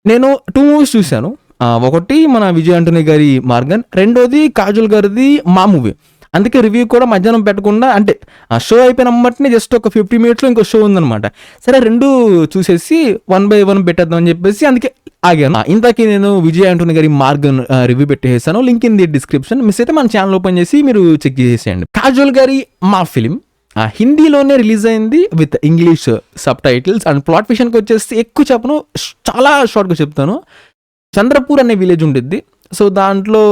నేను 2 మూవీస్ చూసాను. ఒకటి మన విజయ్ ఆంటోనీ గారి 'మార్గన్', రెండోది కాజోల్ గారిది 'మా' మూవీ. అందుకే రివ్యూ కూడా మధ్యాహ్నం పెట్టకుండా అంటే ఆ షో అయిపోయిన ఎమ్మటనే జస్ట్ ఒక 50 మినిట్స్‌లో ఇంకో షో ఉందనమాట. సరే 2 చూసేసి 1 బై 1 పెట్టేద్దాం అని చెప్పేసి అందుకే ఆగాను. ఇందాకే నేను విజయ్ ఆంటోనీ గారి 'మార్గన్' రివ్యూ పెట్టేసాను. Link in the description. Miss అయితే మన ఛానల్ ఓపెన్ చేసి మీరు చెక్ చేసేయండి. కాజోల్ గారి 'మా' ఫిలిం హిందీలోనే రిలీజ్ అయింది with English subtitles. And plot విషయానికి వచ్చేసి ఎక్కువ చెప్పను. చాలా షార్ట్‌గా చెప్తాను. చంద్రపూర్ అనే విలేజ్ ఉండిద్ది. సో దాంట్లో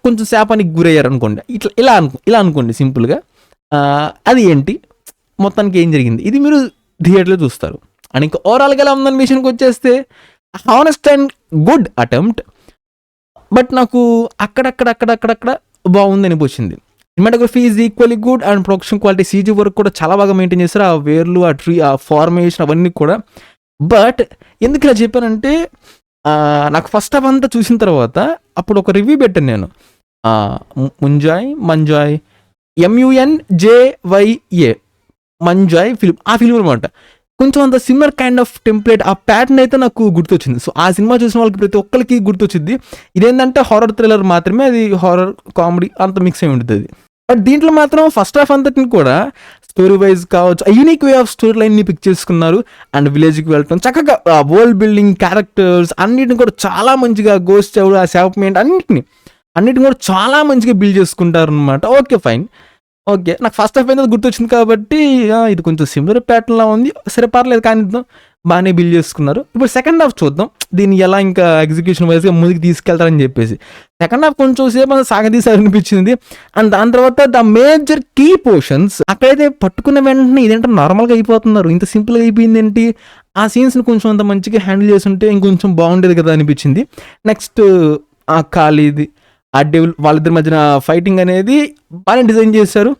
కొంచెం శాపానికి గురయ్యారనుకోండి. ఇలా అనుకోండి సింపుల్‌గా. అది ఏంటి? మొత్తానికి ఏం జరిగింది? ఇది మీరు థియేటర్‌లో చూస్తారు. అండ్ ఇంకా ఓవరాల్‌గా ఎలా ఉందన్న విషయానికి వచ్చేస్తే honest and good attempt. But నాకు అక్కడక్కడ బాగుంది అనిపించింది. Cinematography is equally good and production quality CG work కూడా చాలా బాగా మెయింటైన్ చేస్తారు. ఆ వేర్లు, ఆ ట్రీ, ఆ ఫార్మేషన్ అవన్నీ కూడా. బట్ ఎందుకు ఇలా చెప్పానంటే నాకు ఫస్ట్ హాఫ్ అంతా చూసిన తర్వాత అప్పుడు ఒక రివ్యూ పెట్టాను నేను. మంజాయ్ MUNJYA మంజాయ్ ఫిల్మ్. ఆ ఫిల్మ్ అనమాట. కొంచెం అంత సిమిలర్ కైండ్ ఆఫ్ టెంప్లెట్ ఆ ప్యాటర్న్ అయితే నాకు గుర్తొచ్చింది. సో ఆ సినిమా చూసిన వాళ్ళకి ప్రతి ఒక్కరికి గుర్తొచ్చింది. ఇదేంటంటే హారర్ థ్రిల్లర్ మాత్రమే, అది హారర్ కామెడీ అంత మిక్స్ అయి ఉంటుంది. బట్ దీంట్లో మాత్రం ఫస్ట్ హాఫ్ అంతటిని కూడా స్టోరీ వైజ్ కావచ్చు, యూనిక్ వే ఆఫ్ స్టోరీ లైన్ని పిక్ చేసుకున్నారు. అండ్ విలేజ్కి వెళ్ళటం చక్కగా వరల్డ్ బిల్డింగ్, క్యారెక్టర్స్ అన్నిటిని కూడా చాలా మంచిగా గోస్ట్ ఎవరు, ఆ సెల్ఫ్మెంట్ అన్నిటిని కూడా చాలా మంచిగా బిల్డ్ చేసుకుంటారు అనమాట. Okay fine. ఓకే. నాకు ఫస్ట్ హాఫ్ అనేది గుర్తొచ్చింది కాబట్టి ఇది కొంచెం సిమిలర్ ప్యాటర్న్‌లా ఉంది. సరే పర్లేదు కానిద్దాం. బానే బిల్డ్ చేసుకున్నారు. ఇప్పుడు సెకండ్ హాఫ్ చూద్దాం. దీన్ని ఎలా ఇంకా ఎగ్జిక్యూషన్ వైస్‌గా ముందుకు తీసుకెళ్తారని చెప్పేసి. సెకండ్ హాఫ్ కొంచెం సేపు సాగదీశారనిపించింది. అండ్ దాని తర్వాత ద మేజర్ కీ పోర్షన్స్ అక్కడైతే పట్టుకున్న వెంటనే ఇదేంటో నార్మల్‌గా అయిపోతున్నారు. ఇంత సింపుల్‌గా అయిపోయిందేంటి? ఆ సీన్స్‌ని కొంచెం అంత మంచిగా హ్యాండిల్ చేసుంటే ఇంకొంచెం బాగుండేది కదా అనిపించింది. నెక్స్ట్ ఖాళీది ఆ డెవిల్ వాళ్ళిద్దరి మధ్యన ఫైటింగ్ అనేది బాగానే డిజైన్ చేశారు.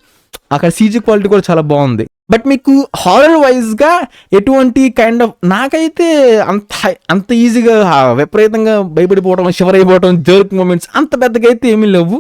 అక్కడ సీజీ క్వాలిటీ కూడా చాలా బాగుంది. బట్ మీకు హారర్ వైజ్‌గా ఎటువంటి కైండ్ ఆఫ్ నాకైతే అంత ఈజీగా విపరీతంగా భయపడిపోవడం, షివర్ అయిపోవడం, జర్క్ మూమెంట్స్ అంత పెద్దగా అయితే ఏమీ లేవు.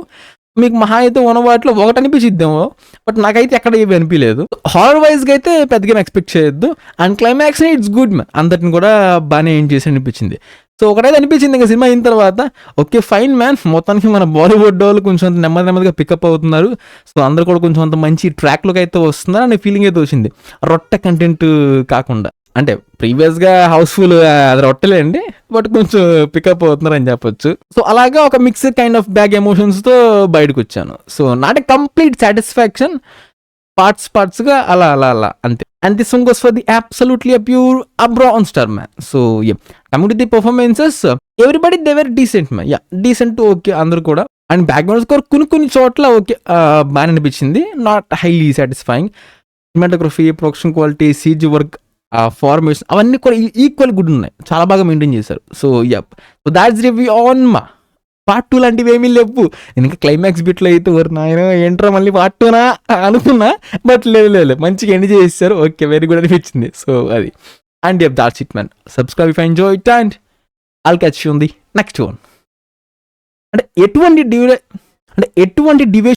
మీకు మహా అయితే ఉన్న వాటిలో ఒకటి అనిపించిద్దేమో. బట్ నాకైతే ఎక్కడ ఏమి అనిపించలేదు. హారర్ వైజ్‌గా అయితే పెద్దగా ఎక్స్పెక్ట్ చేయొద్దు. And climax it's good man. అందరిని కూడా బాగానే ఏం చేసి అనిపించింది. సో ఒకటైతే అనిపించింది ఇంకా సినిమా అయిన తర్వాత ఓకే ఫైన్ మ్యాన్, మొత్తానికి మన బాలీవుడ్ వాళ్ళు కొంచెం అంత నెమ్మదిగా పికప్ అవుతున్నారు. సో అందరూ కూడా కొంచెం అంత మంచి ట్రాక్‌లోకి అయితే వస్తున్నారు అనే ఫీలింగ్ అయితే వచ్చింది. రొట్టె కంటెంట్ కాకుండా. అంటే ప్రీవియస్‌గా హౌస్‌ఫుల్ అది రొట్టెలేండి. బట్ కొంచెం పికప్ అవుతున్నారని చెప్పొచ్చు. సో అలాగా ఒక మిక్స్డ్ కైండ్ ఆఫ్ బ్యాగ్ ఎమోషన్స్‌తో బయటకొచ్చాను. So not a complete satisfaction. పార్ట్స్‌గా అలా అంతే. And this one goes for the absolutely pure brown star man. So coming to the performances everybody they were decent man. Decent okay అందరూ కూడా. And background score కొన్ని చోట్ల okay బాగానే అనిపించింది. Not highly satisfying. Cinematography, production quality, CG work, formation అవన్నీ కూడా equal good ఉన్నాయి. చాలా బాగా మెయింటైన్ చేశారు. So so that's review on మా పార్ట్ 2 లాంటివి ఏమీ లేవు. నేను ఇంకా క్లైమాక్స్ బిట్లో అయితే ఓరి నాయనో ఏంట్రా మళ్ళీ పార్ట్ 2నా అనుకున్నా. బట్ లేదు మంచిగా ఎండ్ చేసేసారు. ఓకే వెరీ గుడ్ అనిపించింది. సో అది and that's it man. Subscribe if I enjoy it and I'll catch you on the next one. అంటే ఎటువంటి డివే